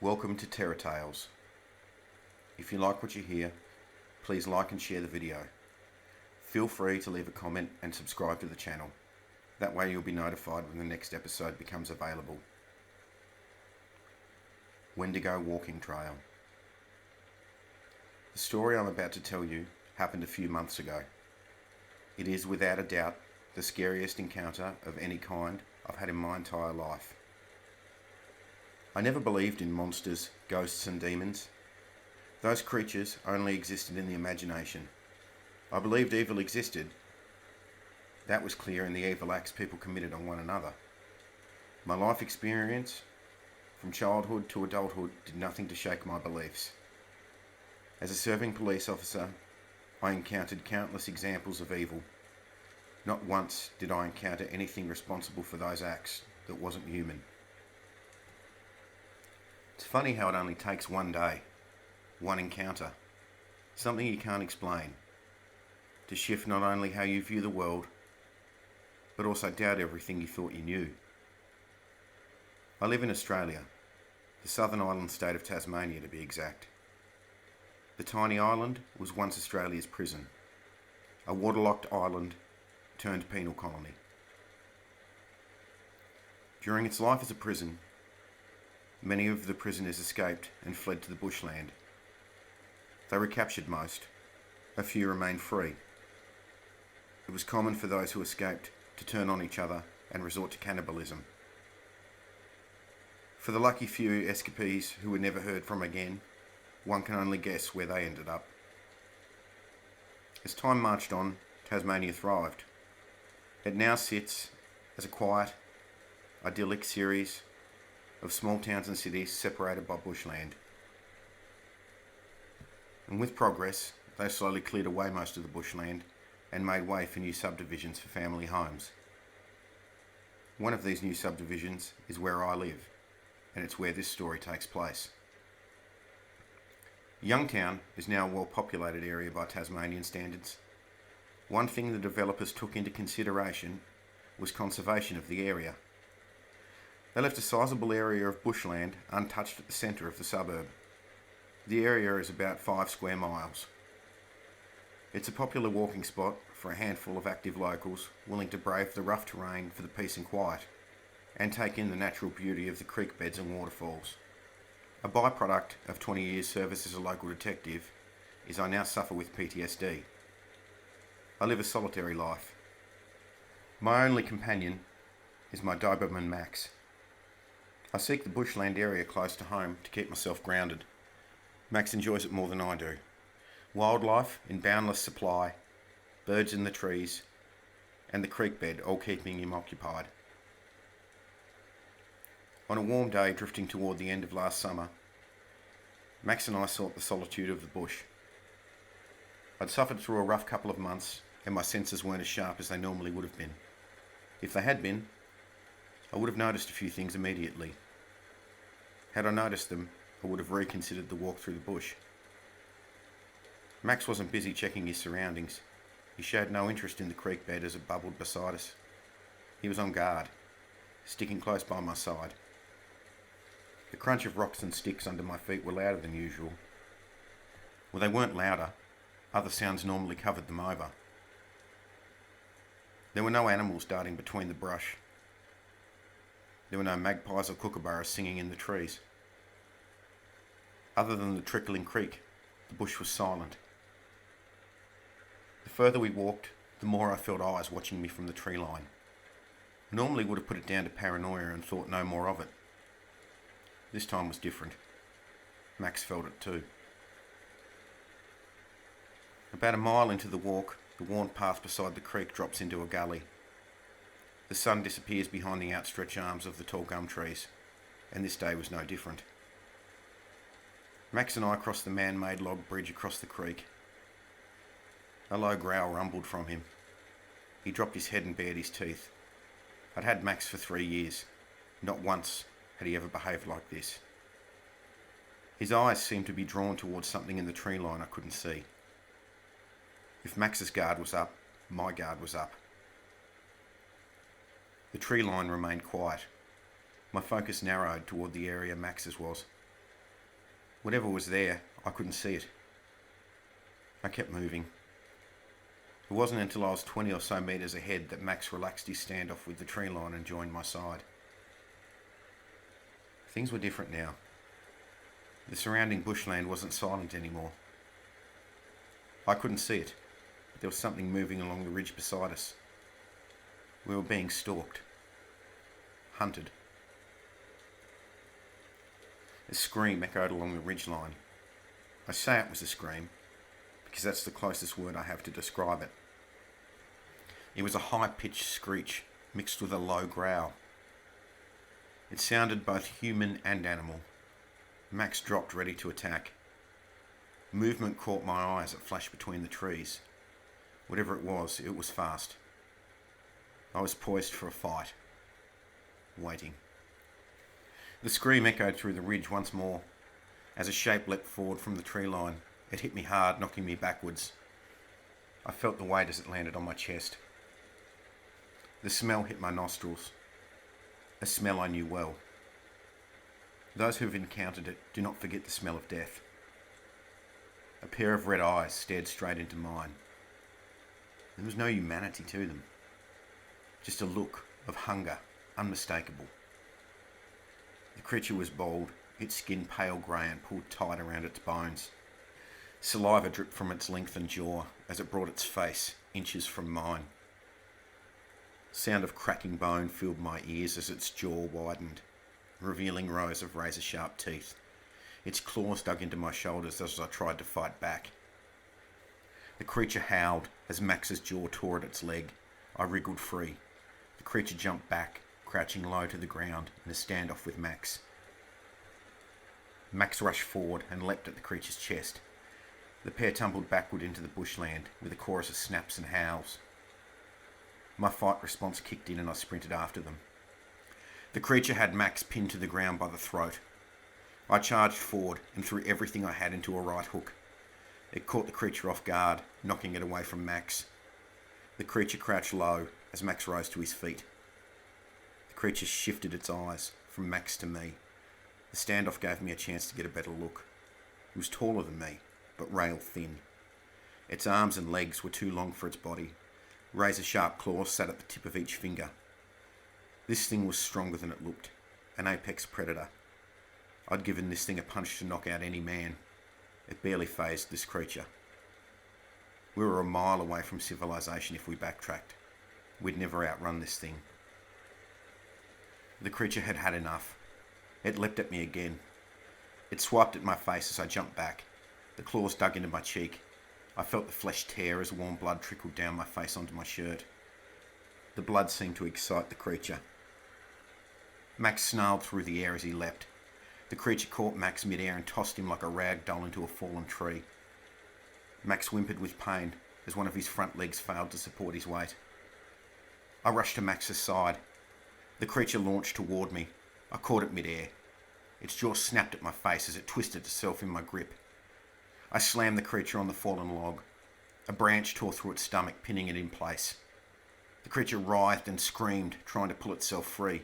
Welcome to Terror Tales. If you like what you hear, please like and share the video. Feel free to leave a comment and subscribe to the channel. That way you'll be notified when the next episode becomes available. Wendigo Walking Trail. The story I'm about to tell you happened a few months ago. It is without a doubt the scariest encounter of any kind I've had in my entire life. I never believed in monsters, ghosts and demons. Those creatures only existed in the imagination. I believed evil existed. That was clear in the evil acts people committed on one another. My life experience, from childhood to adulthood, did nothing to shake my beliefs. As a serving police officer, I encountered countless examples of evil. Not once did I encounter anything responsible for those acts that wasn't human. It's funny how it only takes one day, one encounter, something you can't explain, to shift not only how you view the world, but also doubt everything you thought you knew. I live in Australia, the southern island state of Tasmania to be exact. The tiny island was once Australia's prison, a waterlocked island turned penal colony. During its life as a prison, many of the prisoners escaped and fled to the bushland. They recaptured most. A few remained free. It was common for those who escaped to turn on each other and resort to cannibalism. For the lucky few escapees who were never heard from again, one can only guess where they ended up. As time marched on, Tasmania thrived. It now sits as a quiet, idyllic series of small towns and cities separated by bushland. And with progress, they slowly cleared away most of the bushland and made way for new subdivisions for family homes. One of these new subdivisions is where I live, and it's where this story takes place. Youngtown is now a well-populated area by Tasmanian standards. One thing the developers took into consideration was conservation of the area. They left a sizable area of bushland untouched at the centre of the suburb. The area is about 5 square miles. It's a popular walking spot for a handful of active locals willing to brave the rough terrain for the peace and quiet, and take in the natural beauty of the creek beds and waterfalls. A byproduct of 20 years service as a local detective is I now suffer with PTSD. I live a solitary life. My only companion is my Doberman Max. I seek the bushland area close to home to keep myself grounded. Max enjoys it more than I do. Wildlife in boundless supply, birds in the trees, and the creek bed all keeping him occupied. On a warm day drifting toward the end of last summer, Max and I sought the solitude of the bush. I'd suffered through a rough couple of months, and my senses weren't as sharp as they normally would have been. If they had been, I would have noticed a few things immediately. Had I noticed them, I would have reconsidered the walk through the bush. Max wasn't busy checking his surroundings. He showed no interest in the creek bed as it bubbled beside us. He was on guard, sticking close by my side. The crunch of rocks and sticks under my feet were louder than usual. Well, they weren't louder. Other sounds normally covered them over. There were no animals darting between the brush. There were no magpies or kookaburras singing in the trees. Other than the trickling creek, the bush was silent. The further we walked, the more I felt eyes watching me from the tree line. I normally would have put it down to paranoia and thought no more of it. This time was different. Max felt it too. About a mile into the walk, the worn path beside the creek drops into a gully. The sun disappears behind the outstretched arms of the tall gum trees, and this day was no different. Max and I crossed the man-made log bridge across the creek. A low growl rumbled from him. He dropped his head and bared his teeth. I'd had Max for 3 years. Not once had he ever behaved like this. His eyes seemed to be drawn towards something in the tree line I couldn't see. If Max's guard was up, my guard was up. The tree line remained quiet. My focus narrowed toward the area Max's was. Whatever was there, I couldn't see it. I kept moving. It wasn't until I was 20 or so metres ahead that Max relaxed his standoff with the tree line and joined my side. Things were different now. The surrounding bushland wasn't silent anymore. I couldn't see it, but there was something moving along the ridge beside us. We were being stalked. Hunted. A scream echoed along the ridgeline. I say it was a scream, because that's the closest word I have to describe it. It was a high-pitched screech mixed with a low growl. It sounded both human and animal. Max dropped ready to attack. Movement caught my eye as it flashed between the trees. Whatever it was fast. I was poised for a fight. Waiting. The scream echoed through the ridge once more. As a shape leapt forward from the tree line, it hit me hard, knocking me backwards. I felt the weight as it landed on my chest. The smell hit my nostrils. A smell I knew well. Those who have encountered it do not forget the smell of death. A pair of red eyes stared straight into mine. There was no humanity to them. Just a look of hunger, unmistakable. The creature was bald, its skin pale grey and pulled tight around its bones. Saliva dripped from its lengthened jaw as it brought its face inches from mine. Sound of cracking bone filled my ears as its jaw widened, revealing rows of razor-sharp teeth. Its claws dug into my shoulders as I tried to fight back. The creature howled as Max's jaw tore at its leg. I wriggled free. The creature jumped back, crouching low to the ground in a standoff with Max. Max rushed forward and leapt at the creature's chest. The pair tumbled backward into the bushland with a chorus of snaps and howls. My fight response kicked in and I sprinted after them. The creature had Max pinned to the ground by the throat. I charged forward and threw everything I had into a right hook. It caught the creature off guard, knocking it away from Max. The creature crouched low as Max rose to his feet. The creature shifted its eyes from Max to me. The standoff gave me a chance to get a better look. It was taller than me, but rail thin. Its arms and legs were too long for its body. Razor-sharp claws sat at the tip of each finger. This thing was stronger than it looked, an apex predator. I'd given this thing a punch to knock out any man. It barely fazed this creature. We were a mile away from civilization if we backtracked. We'd never outrun this thing. The creature had had enough. It leapt at me again. It swiped at my face as I jumped back. The claws dug into my cheek. I felt the flesh tear as warm blood trickled down my face onto my shirt. The blood seemed to excite the creature. Max snarled through the air as he leapt. The creature caught Max mid-air and tossed him like a rag doll into a fallen tree. Max whimpered with pain as one of his front legs failed to support his weight. I rushed to Max's side. The creature launched toward me. I caught it mid-air. Its jaw snapped at my face as it twisted itself in my grip. I slammed the creature on the fallen log. A branch tore through its stomach, pinning it in place. The creature writhed and screamed, trying to pull itself free.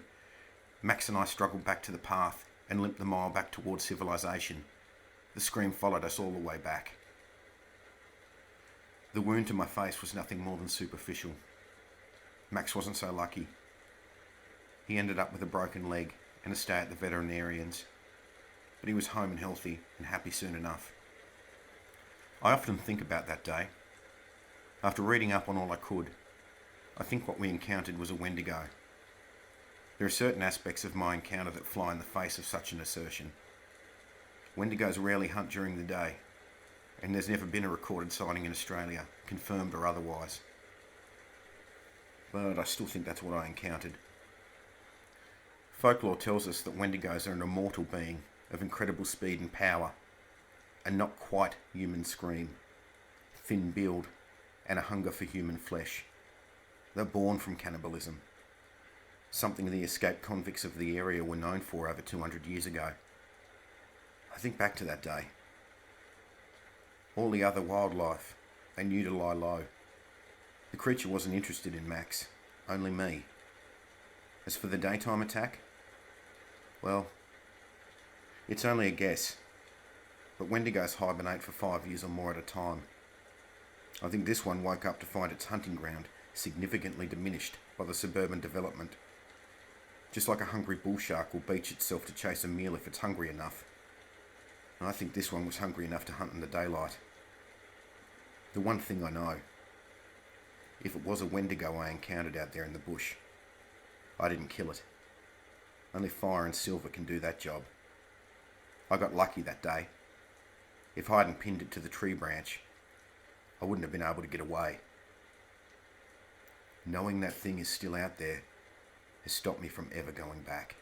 Max and I struggled back to the path and limped the mile back towards civilization. The scream followed us all the way back. The wound to my face was nothing more than superficial. Max wasn't so lucky. He ended up with a broken leg and a stay at the veterinarian's. But he was home and healthy and happy soon enough. I often think about that day. After reading up on all I could, I think what we encountered was a Wendigo. There are certain aspects of my encounter that fly in the face of such an assertion. Wendigos rarely hunt during the day, and there's never been a recorded sighting in Australia, confirmed or otherwise. But I still think that's what I encountered. Folklore tells us that Wendigos are an immortal being of incredible speed and power, a not quite human scream, thin build, and a hunger for human flesh. They're born from cannibalism, something the escaped convicts of the area were known for over 200 years ago. I think back to that day. All the other wildlife, they knew to lie low. The creature wasn't interested in Max, only me. As for the daytime attack, well, it's only a guess. but Wendigos hibernate for 5 years or more at a time. I think this one woke up to find its hunting ground significantly diminished by the suburban development. Just like a hungry bull shark will beach itself to chase a meal if it's hungry enough. I think this one was hungry enough to hunt in the daylight. The one thing I know, if it was a Wendigo I encountered out there in the bush, I didn't kill it. Only fire and silver can do that job. I got lucky that day. If I hadn't pinned it to the tree branch, I wouldn't have been able to get away. Knowing that thing is still out there has stopped me from ever going back.